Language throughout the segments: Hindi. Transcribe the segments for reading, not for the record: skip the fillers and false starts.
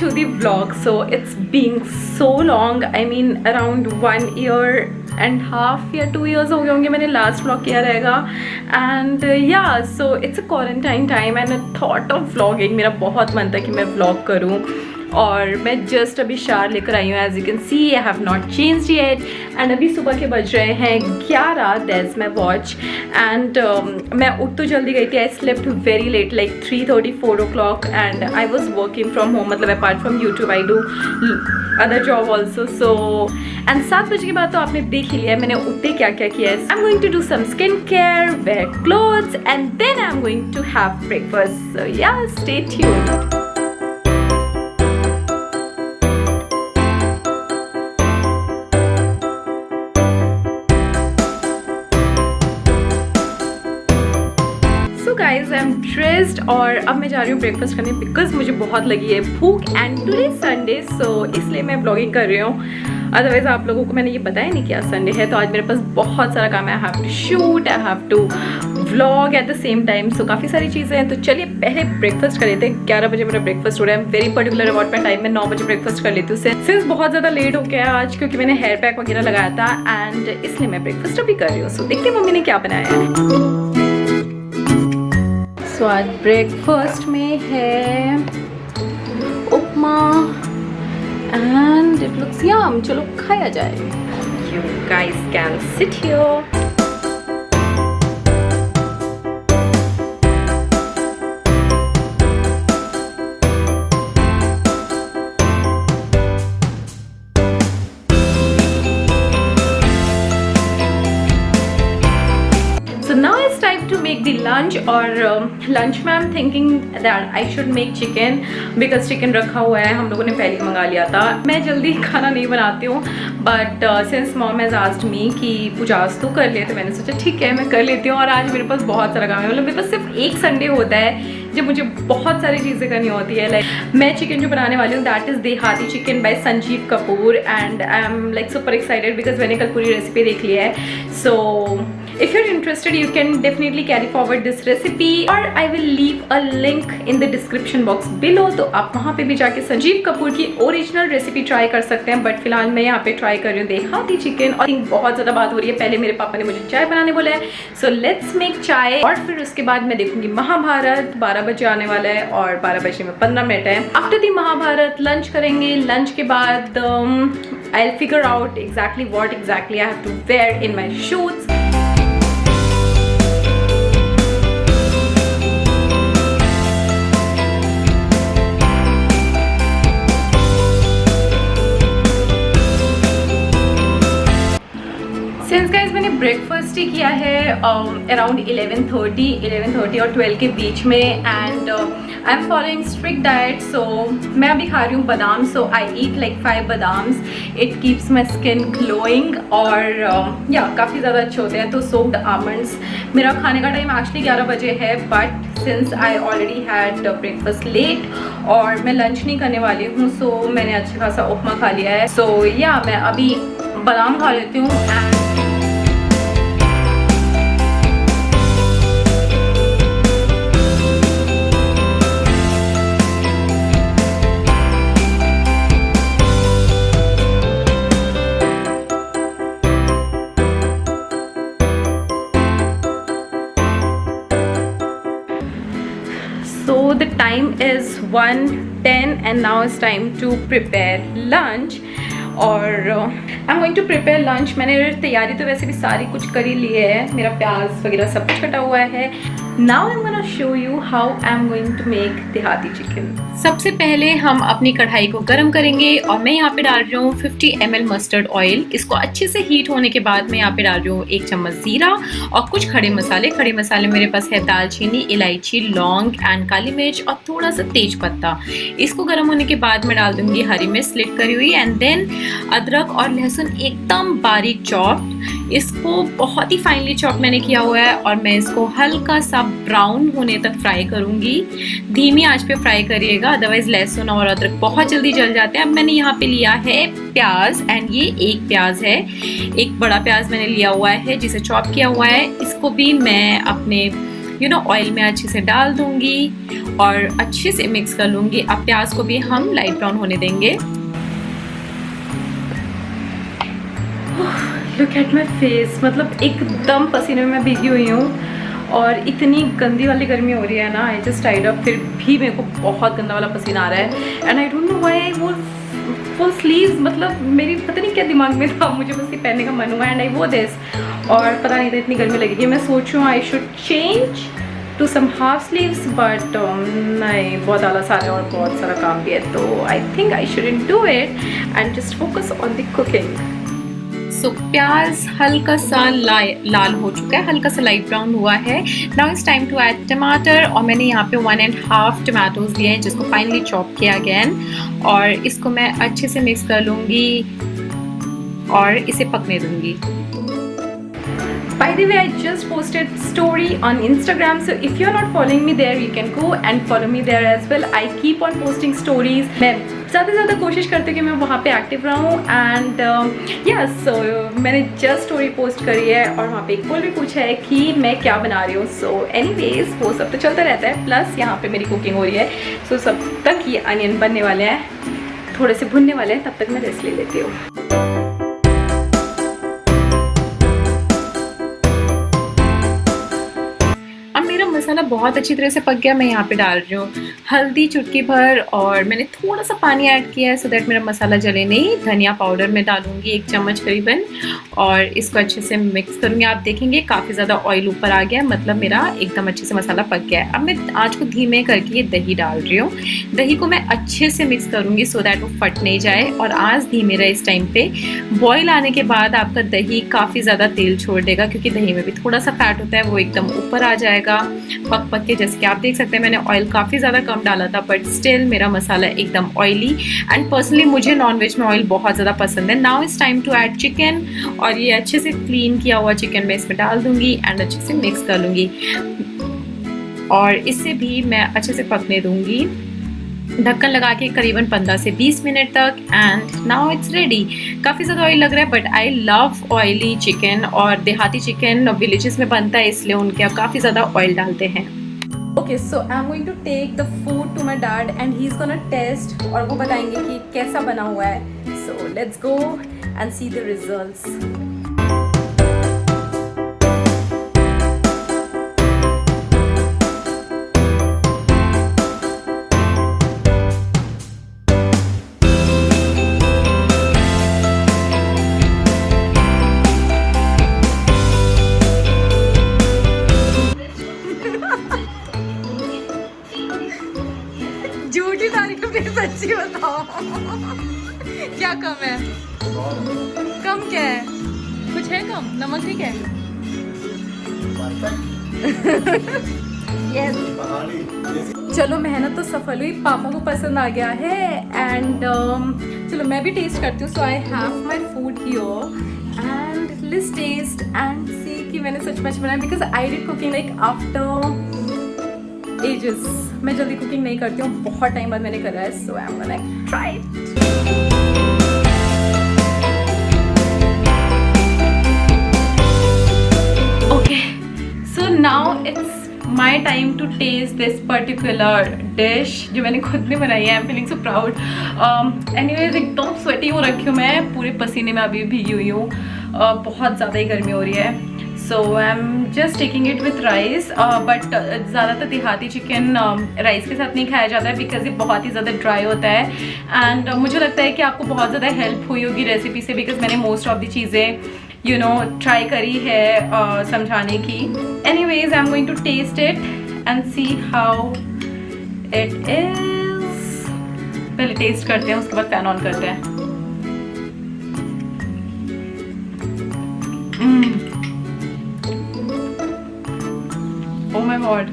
to the vlog. So it's been so long, I mean around 1 year and half या 2 years हो गए होंगे मैंने लास्ट vlog किया रहेगा. And yeah, so it's a quarantine time and a thought of vlogging. मेरा बहुत मन था कि मैं vlog करूँ और मैं जस्ट अभी शार लेकर आई हूँ. As you can see I have not changed yet and अभी सुबह के बज रहे हैं 11. That's my watch. एंड मैं उठ तो जल्दी गई थी. I slept very late like 3:30 4 o'clock and I was working from home. मतलब apart from YouTube I do other job also. So and 7 बजे के बाद तो आपने देख ही लिया मैंने उठते क्या क्या किया है. I am going to do some skin care, wear clothes and then I am going to have breakfast. So yeah stay tuned. Guys I am dressed और अब मैं जा रही हूँ ब्रेकफास्ट करने बिकॉज मुझे बहुत लगी है भूख एंड टुडे संडे. सो इसलिए मैं ब्लॉगिंग कर रही हूँ. अदरवाइज आप लोगों को मैंने ये बताया नहीं कि आज संडे है. तो आज मेरे पास बहुत सारा काम है. I have to shoot, I have to vlog at the same time. So काफ़ी सारी चीज़ें हैं. तो चलिए पहले ब्रेकफास्ट कर लेते हैं. 11 बजे मेरा ब्रेकफास्ट हो रहा है. Very particular about my time. मैं 9 बजे ब्रेकफास्ट कर लेती हूँ. सिंस बहुत ज़्यादा लेट हो गया आज क्योंकि मैंने हेयर पैक वगैरह लगाया था एंड इसलिए मैं ब्रेकफास्ट अभी कर रही हूँ. सो देखते हैं मम्मी ने क्या बनाया है. तो आज ब्रेकफास्ट में है उपमा एंड इट लुक्स यम. चलो खाया जाए. You guys can sit here. So now it's time to make the lunch और lunch में I'm thinking that I should make chicken because chicken रखा हुआ है. हम लोगों ने पहले ही मंगा लिया था. मैं जल्दी खाना नहीं बनाती हूँ but since mom has asked me कि पुजास तो कर ले तो मैंने सोचा ठीक है मैं कर लेती हूँ. और आज मेरे पास बहुत सारा काम है. मतलब मेरे पास सिर्फ एक संडे होता है जब मुझे बहुत सारी चीज़ें करनी होती है. लाइक मैं चिकन जो बनाने वाली हूँ दैट इज़ देहाती chicken by Sanjeev Kapoor and I am like super excited because मैंने कल पूरी रेसिपी देख ली है. सो if you're interested you can definitely carry forward this recipe or I will leave a link in the description box below. तो आप वहाँ पे भी जाके संजीव कपूर की ओरिजिनल रेसिपी ट्राई कर सकते हैं. बट फिलहाल मैं यहाँ पे ट्राई कर रही हूँ देहाती चिकन. और बहुत ज़्यादा बात हो रही है. पहले मेरे पापा ने मुझे चाय बनाने बोला है. सो लेट्स मेक चाय और फिर उसके बाद मैं देखूंगी महाभारत. 12 बजे आने वाला है और 12 बजे में 15 मिनट है. आफ्टर दी महाभारत लंच करेंगे. लंच के बाद I'll figure out exactly what exactly I have to wear in my shoots. Since guys मैंने ब्रेकफास्ट ही किया है अराउंड 11:30 और 12 के बीच में and I am following strict diet. So मैं अभी खा रही हूँ बादाम. सो आई ईट लाइक 5 बादाम्स. It keeps my skin glowing और या काफ़ी ज़्यादा अच्छे होते हैं. तो सोक्ड आमंड्स. मेरा खाने का टाइम एक्चुअली 11 बजे है but since I already had breakfast late और मैं लंच नहीं करने वाली हूँ सो मैंने अच्छा खासा उपमा खा लिया है. सो या मैं अभी बादाम खा लेती हूँ and so the time is 1:10 and now it's time to prepare lunch. और I am going to prepare lunch. मैंने तैयारी तो वैसे भी सारी कुछ कर ही ली है. मेरा प्याज वगैरह सब कुछ कटा हुआ है. Now I am gonna show you how I am going to make देहाती चिकन. सबसे पहले हम अपनी कढ़ाई को गर्म करेंगे और मैं यहाँ पे डाल रही हूँ 50 ml मस्टर्ड ऑयल. इसको अच्छे से हीट होने के बाद मैं यहाँ पे डाल रही हूँ 1 चम्मच जीरा और कुछ खड़े मसाले. खड़े मसाले मेरे पास है दालचीनी, इलायची, लौंग एंड काली मिर्च और थोड़ा सा तेज पत्ता. इसको गर्म होने के बाद मैं डाल दूंगी हरी मिर्च स्लिट करी हुई एंड देन अदरक और लहसुन एकदम बारीक चॉप्ड. इसको बहुत ही फाइनली चॉप मैंने किया हुआ है और मैं इसको हल्का सा ब्राउन होने तक फ्राई करूंगी. धीमी आंच पे फ्राई करिएगा अदरवाइज लहसुन और अदरक बहुत जल्दी जल जाते हैं. अब मैंने यहाँ पे लिया है प्याज एंड ये एक प्याज है. एक बड़ा प्याज मैंने लिया हुआ है जिसे चॉप किया हुआ है. इसको भी मैं अपने ऑयल में अच्छे से डाल दूंगी और अच्छे से मिक्स कर लूँगी। अब प्याज को भी हम लाइट ब्राउन होने देंगे। लुक एट माई फेस, मतलब एकदम पसीने में मैं भीगी हुई हूँ और इतनी गंदी वाली गर्मी हो रही है ना। आई जस्ट टाइड अप, फिर भी मेरे को बहुत गंदा वाला पसीना आ रहा है and I don't know why. वो फुल स्लीव्स, मतलब मेरी पता नहीं क्या दिमाग में था, मुझे बस ये पहनने का मन हुआ एंड आई वो दिस। और पता नहीं था इतनी गर्मी लगेगी। मैं सोच रही हूँ I should change to some half sleeves, but नहीं, बहुत आलस आ रहा है और बहुत सारा काम भी है, तो I think I shouldn't do it and just focus on the cooking. So प्याज हल्का सा लाल हो चुका है, हल्का सा लाइट ब्राउन हुआ है। Now it's time to add tamatar, और मैंने यहाँ पे 1.5 टमाटोज लिए हैं जिसको फाइनली चॉप किया अगेन, और इसको मैं अच्छे से मिक्स कर लूँगी और इसे पकने दूँगी। By the way, I just posted story on Instagram, so if you're not following me there, you can go and follow me there as well. I keep on posting stories. मैं ज़्यादा से ज़्यादा कोशिश करती हूँ कि मैं वहाँ पे एक्टिव रहूँ एंड सो मैंने जस्ट स्टोरी पोस्ट करी है और वहाँ पे एक पोल भी पूछा है कि मैं क्या बना रही हूँ। सो एनीवेज वो सब तो चलता रहता है, प्लस यहाँ पे मेरी कुकिंग हो रही है। सो सब तक ये अनियन बनने वाले हैं, थोड़े से भुनने वाले हैं, तब तक मैं रेस्ट ले लेती हूँ। मसाला बहुत अच्छी तरह से पक गया। मैं यहाँ पे डाल रही हूँ हल्दी चुटकी भर, और मैंने थोड़ा सा पानी ऐड किया है सो दैट मेरा मसाला जले नहीं। धनिया पाउडर मैं डालूंगी 1 चम्मच करीबन, और इसको अच्छे से मिक्स करूँगी। आप देखेंगे काफ़ी ज़्यादा ऑयल ऊपर आ गया, मतलब मेरा एकदम अच्छे से मसाला पक गया है। अब मैं आँच को धीमे करके ये दही डाल रही हूँ। दही को मैं अच्छे से मिक्स करूँगी सो दैट वो फट नहीं जाए, और आँच धीमे रहे इस टाइम पे। बॉयल आने के बाद आपका दही काफ़ी ज़्यादा तेल छोड़ देगा, क्योंकि दही में भी थोड़ा सा फैट होता है, वो एकदम ऊपर आ जाएगा पक पक के। जैसे कि आप देख सकते हैं मैंने ऑयल काफ़ी ज़्यादा कम डाला था, बट स्टिल मेरा मसाला एकदम ऑयली, एंड पर्सनली मुझे नॉनवेज में ऑयल बहुत ज़्यादा पसंद है। Now it's time to add chicken, और ये अच्छे से क्लीन किया हुआ चिकन मैं इसमें डाल दूंगी एंड अच्छे से मिक्स कर लूँगी, और इसे भी मैं अच्छे से पकने दूंगी ढक्कन लगा के करीबन 15 से 20 मिनट तक। And now it's ready. काफ़ी ज़्यादा ऑयल लग रहा है, but I love oily chicken, और देहाती चिकन विलेजेस में बनता है इसलिए उनके यहाँ काफ़ी ज़्यादा ऑयल डालते हैं। Okay, so I am going to take the food to my dad and he is gonna taste, और वो बताएंगे कि कैसा बना हुआ है। So let's go and see the results. झूठी तारीफ पे सच्ची बताओ क्या कम है? कम क्या है? कुछ है कम? नमक ठीक है? yes. चलो मेहनत तो सफल हुई, पापा को पसंद आ गया है एंड चलो मैं भी टेस्ट करती हूँ। So I have my food here and let's taste and see कि मैंने सच बनाया, because I did cooking like after ages. मैं जल्दी कुकिंग नहीं करती हूँ, बहुत टाइम बाद मैंने करा है। So I am gonna try it. Okay, so now it's my time to taste this particular dish जो मैंने खुद ने बनाई है। I am feeling so proud. Anyways एकदम स्वेटी हो रखी हूँ मैं, पूरे पसीने में अभी भीगी हुई हूँ। बहुत ज़्यादा ही गर्मी हो रही है। So I am just taking it with rice, but ज़्यादातर देहाती चिकन राइस के साथ नहीं खाया जाता है, बिकॉज ये बहुत ही ज़्यादा ड्राई होता है। एंड मुझे लगता है कि आपको बहुत ज़्यादा हेल्प हुई होगी रेसिपी से, बिकॉज मैंने मोस्ट ऑफ द चीज़ें ट्राई करी है समझाने की। Anyways I am going to taste it and see how it is. पहले टेस्ट करते हैं, उसके बाद फैन ऑन करते हैं। Oh my god,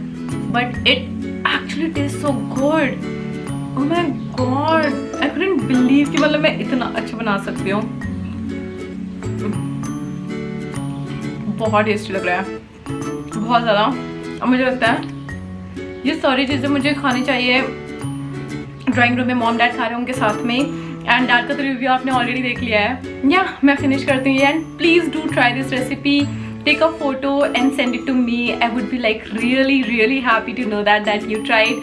but it actually tastes so good. Oh my god, I couldn't believe कि मतलब मैं इतना अच्छा बना सकती हूँ। बहुत टेस्टी लग रहा है, बहुत ज़्यादा। और मुझे लगता है ये सारी चीज़ें मुझे खानी चाहिए। ड्राइंग रूम में मॉम डैड खा रहे हैं उनके साथ में, एंड डैड का तो रिव्यू आपने ऑलरेडी देख लिया है। या मैं फिनिश करती हूँ, and please do try this recipe. take a photo and send it to me. I would be like really happy to know that you tried.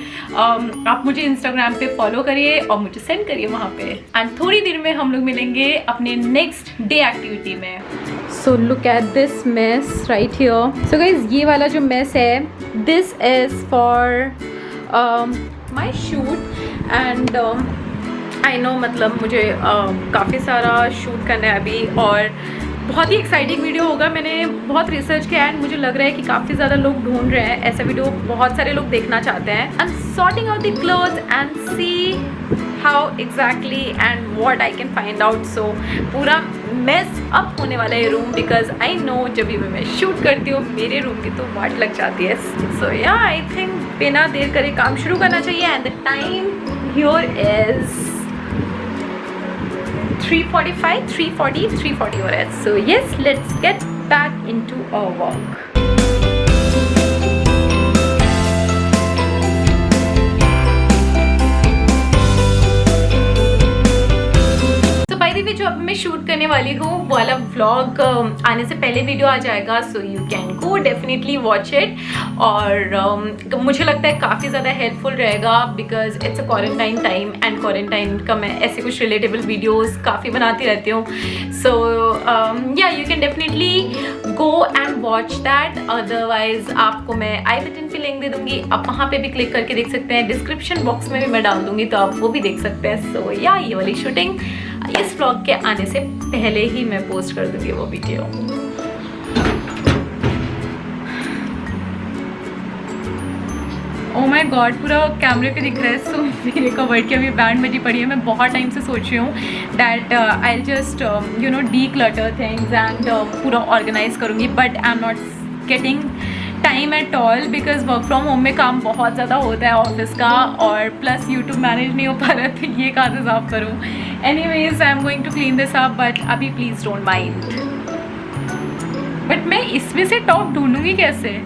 आप मुझे Instagram पे follow करिए और मुझे send करिए वहाँ पे, and थोड़ी देर में हम लोग मिलेंगे अपने next day activity में. So look at this mess right here. So guys, ये वाला जो mess है, this is for my shoot and I know मतलब मुझे काफ़ी सारा शूट करना है अभी और बहुत ही एक्साइटिंग वीडियो होगा. मैंने बहुत रिसर्च किया एंड मुझे लग रहा है कि काफ़ी ज़्यादा लोग ढूंढ रहे हैं ऐसा वीडियो, बहुत सारे लोग देखना चाहते हैं. I am sorting out the clothes and see how exactly and what I can find out. So पूरा मेस अप होने वाला है रूम, बिकॉज आई नो जब भी मैं शूट करती हूँ मेरे रूम की तो वाट लग जाती है. सो या आई थिंक बिना देर करे काम शुरू करना चाहिए. And the time here is 3:40 हो रहा है. So yes, let's get back into our work. जो अब मैं शूट करने वाली हूँ वो वाला व्लॉग आने से पहले वीडियो आ जाएगा. So you can go definitely watch it. और मुझे लगता है काफ़ी ज़्यादा हेल्पफुल रहेगा because it's a quarantine time and quarantine का मैं ऐसे कुछ रिलेटेबल वीडियोस काफ़ी बनाती रहती हूँ. सो या you can definitely go and watch that. Otherwise आपको मैं आई बटन पे लिंक दे दूँगी, आप वहाँ पे भी क्लिक करके देख सकते हैं. डिस्क्रिप्शन बॉक्स में भी मैं डाल दूँगी तो आप वो भी देख सकते हैं. सो या ये वाली शूटिंग इस व्लॉग के आने से पहले ही मैं पोस्ट कर दूँगी वो वीडियो. ओह माय गॉड, पूरा कैमरे पे दिख रहा है. सो मेरे कवर्ड की अभी बैंड बजी पड़ी है. मैं बहुत टाइम से सोच रही हूँ that I just you know D clutter things and पूरा ऑर्गेनाइज करूँगी, but I am not getting time at all because work from home में काम बहुत ज़्यादा होता है ऑफिस का, और प्लस यूट्यूब मैनेज नहीं हो पा रहा है तो ये कहाँ से साफ करूँ. Anyways I am going to clean this up, but अभी प्लीज़ डोंट माइंड. बट मैं इसमें से टॉप ढूंढूंगी कैसे?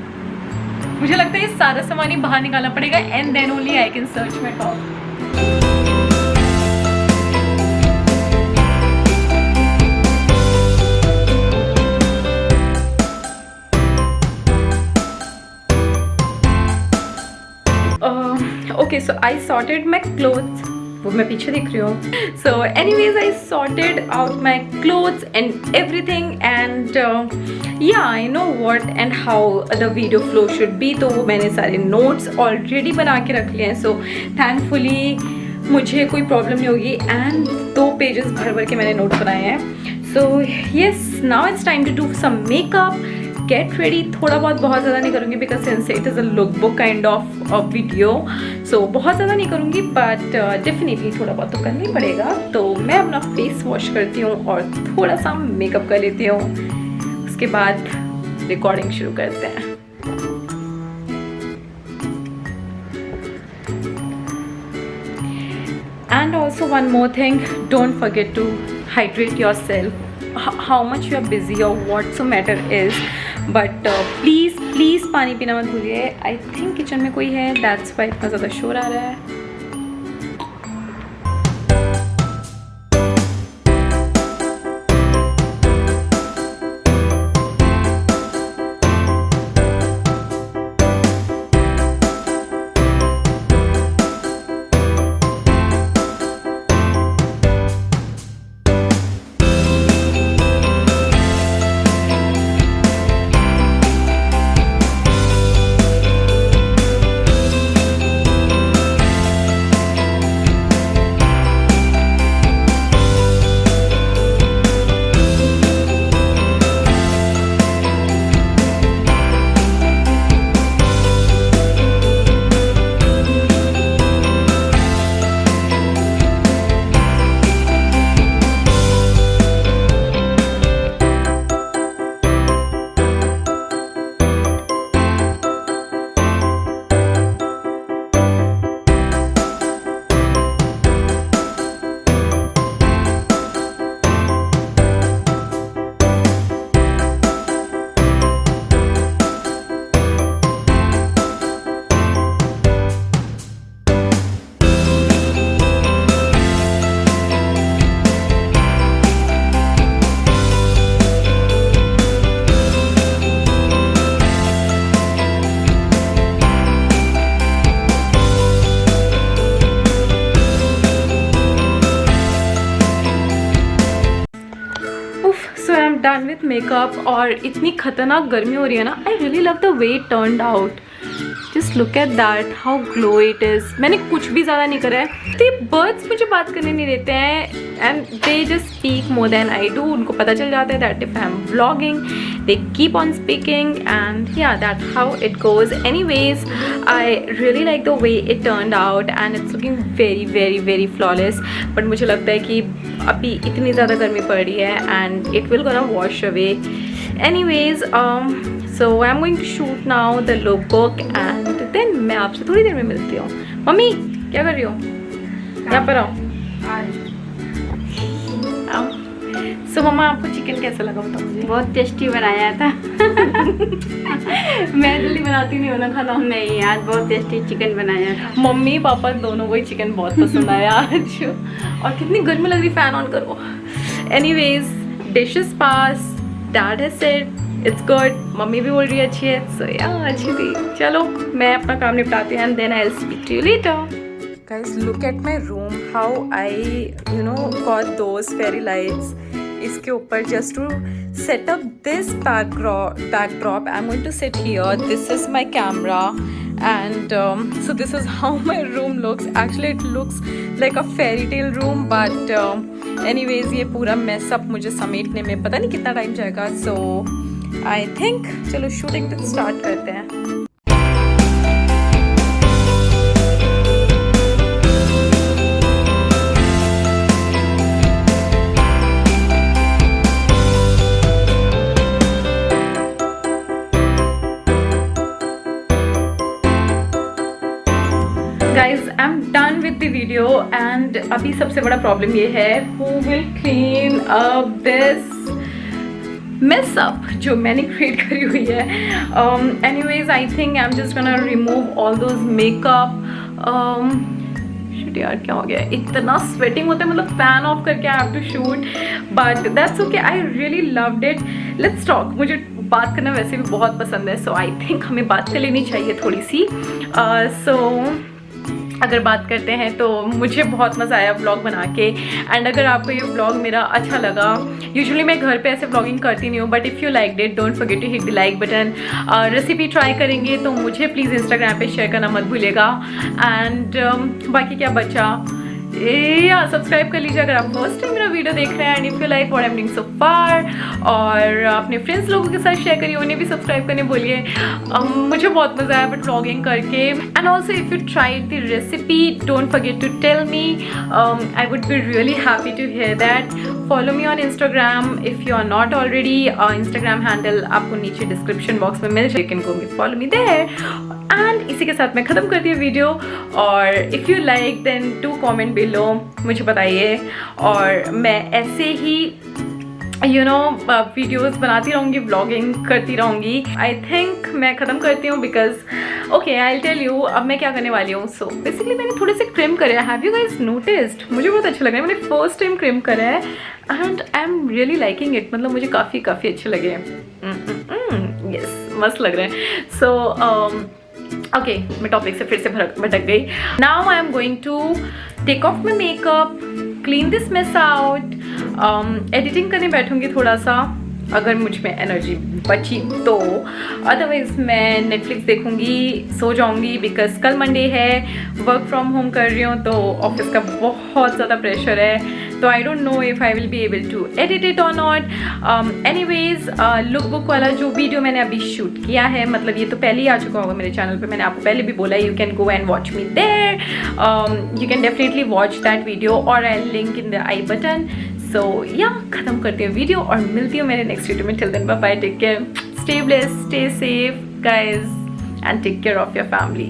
मुझे लगता है ये सारा सामान ही बाहर निकालना पड़ेगा and then only I can search my top. Okay, so I sorted my clothes. वो मैं पीछे दिख रही हूँ. So anyways, I sorted out my clothes and everything and yeah, I know what and how the video flow should be. तो वो मैंने सारे notes already बना के रख लिए हैं. So thankfully मुझे कोई प्रॉब्लम नहीं होगी एंड 2 पेजेस भर के मैंने नोट्स बनाए हैं. So yes, now it's time to do some makeup. Get ready. थोड़ा बहुत ज़्यादा नहीं करूँगी because since it is a lookbook kind of video. So बहुत ज़्यादा नहीं करूँगी बट डेफिनेटली थोड़ा बहुत तो करना ही पड़ेगा. तो मैं अपना फेस वॉश करती हूँ और थोड़ा सा मेकअप कर लेती हूँ. उसके बाद रिकॉर्डिंग शुरू करते हैं. And also one more thing, don't forget to hydrate yourself. how much you are busy or whatsoever is, but please पानी पीना मत भूलिए. आई थिंक किचन में कोई है, दैट्स वाई इतना ज़्यादा शोर आ रहा है. मेकअप और इतनी खतरनाक गर्मी हो रही है ना. I really love the way it turned out. Just look at that how glow it is. मैंने कुछ भी ज़्यादा नहीं करा है. तो ये बर्ड्स मुझे बात करने नहीं देते हैं and they just speak more than I do. उनको पता चल जाता है that if I am vlogging they keep on speaking and yeah that how it goes. Anyways I really like the way it turned out and it's looking very very very flawless. But मुझे लगता है कि अभी इतनी ज़्यादा गर्मी पड़ रही है and it will gonna wash away. Anyways so I'm going to shoot now the lookbook and then मैं आपसे थोड़ी देर में मिलती हूँ. मम्मी क्या कर रही हो? यहाँ पर आओ. So मम्मा आपको चिकन कैसा लगा बताओ मुझे. बहुत टेस्टी बनाया था. मैं जल्दी बनाती नहीं हूँ ना खाना. नहीं आज बहुत टेस्टी चिकन बनाया था. मम्मी पापा दोनों को ही चिकन बहुत पसंद आया आज. और कितनी गर्मी लग रही. फैन ऑन करो. Anyways dishes pass. Dad has said it's good. Mummy भी बोल रही है अच्छी है. सो या अच्छी थी. चलो मैं अपना काम निपटाती हूँ and then I will speak to you later. Guys, look at my room. How I got those fairy lights. इसके ऊपर just to set up this backdrop. I'm going to sit here. This is my camera. And so this is how my room looks. Actually it looks like a fairy tale room. But anyways ये पूरा mess up मुझे समेटने में पता नहीं कितना टाइम जाएगा. So I think चलो शूटिंग स्टार्ट करते हैं. Guys, I'm done with the video and अभी सबसे बड़ा प्रॉब्लम ये है who will clean up this mess up जो मैंने क्रिएट करी हुई है. Anyways, I think I'm just gonna remove all those makeup. यार क्या हो गया. इतना स्वेटिंग होता है मतलब फैन ऑफ करके I have to shoot. But that's okay. I really loved it. Let's talk. मुझे बात करना वैसे भी बहुत पसंद है. सो आई थिंक हमें बात कर लेनी चाहिए थोड़ी सी. अगर बात करते हैं तो मुझे बहुत मज़ा आया व्लॉग बना के. एंड अगर आपको ये व्लॉग मेरा अच्छा लगा. यूजुअली मैं घर पे ऐसे व्लॉगिंग करती नहीं हूँ but if you like it don't forget to hit the like button. Recipe try करेंगे तो मुझे प्लीज़ इंस्टाग्राम पे शेयर करना मत भूलिएगा. एंड बाकी क्या बचा. या सब्सक्राइब कर लीजिए अगर आप फर्स्ट टाइम मेरा वीडियो देख रहे हैं. And if you like what I am doing so far. और अपने फ्रेंड्स लोगों के साथ शेयर करिए. उन्हें भी सब्सक्राइब करने बोलिए. मुझे बहुत मज़ा आया बट व्लॉगिंग करके. And also if you try the recipe don't forget to tell me. I would be really happy to hear that. Follow me on Instagram if you are not already. Instagram handle आपको नीचे डिस्क्रिप्शन बॉक्स में मिल जाए. You can go follow me there. एंड इसी के साथ मैं ख़त्म करती हूँ वीडियो. और if you like then to comment below. मुझे बताइए. और मैं ऐसे ही वीडियोस बनाती रहूँगी. व्लॉगिंग करती रहूँगी. आई थिंक मैं ख़त्म करती हूँ because okay I will tell you अब मैं क्या करने वाली हूँ. सो बेसिकली मैंने थोड़े से ट्रिम करे हैं. Have you guys noticed. मुझे बहुत अच्छा लगा है. मैंने फर्स्ट टाइम ट्रिम करा है and I am really liking it. मतलब मुझे काफ़ी अच्छे लगे हैं. यस मस्त लग रहे हैं. सो ओके मैं टॉपिक से फिर से भटक गई. Now I am going to take off my makeup. Clean this mess out. Editing करने बैठूंगी थोड़ा सा अगर मुझ में एनर्जी बची तो. अदरवाइज़ मैं नेटफ्लिक्स देखूंगी सो जाऊंगी बिकॉज कल मंडे है. वर्क फ्रॉम होम कर रही हूँ तो ऑफिस का बहुत ज़्यादा प्रेशर है. तो I don't know if I will be able to edit it और नॉट. एनीवेज लुक बुक वाला जो वीडियो मैंने अभी शूट किया है मतलब ये तो पहले ही आ चुका होगा मेरे चैनल पे. मैंने आपको पहले भी बोला you can go and watch me there. You can definitely watch that video और I link in the I button. So yeah ख़त्म करती हूँ वीडियो और मिलती हूँ मेरे नेक्स्ट वीडियो में. Till then bye bye. Take care. Stay blessed. Stay safe guys and take care of your family.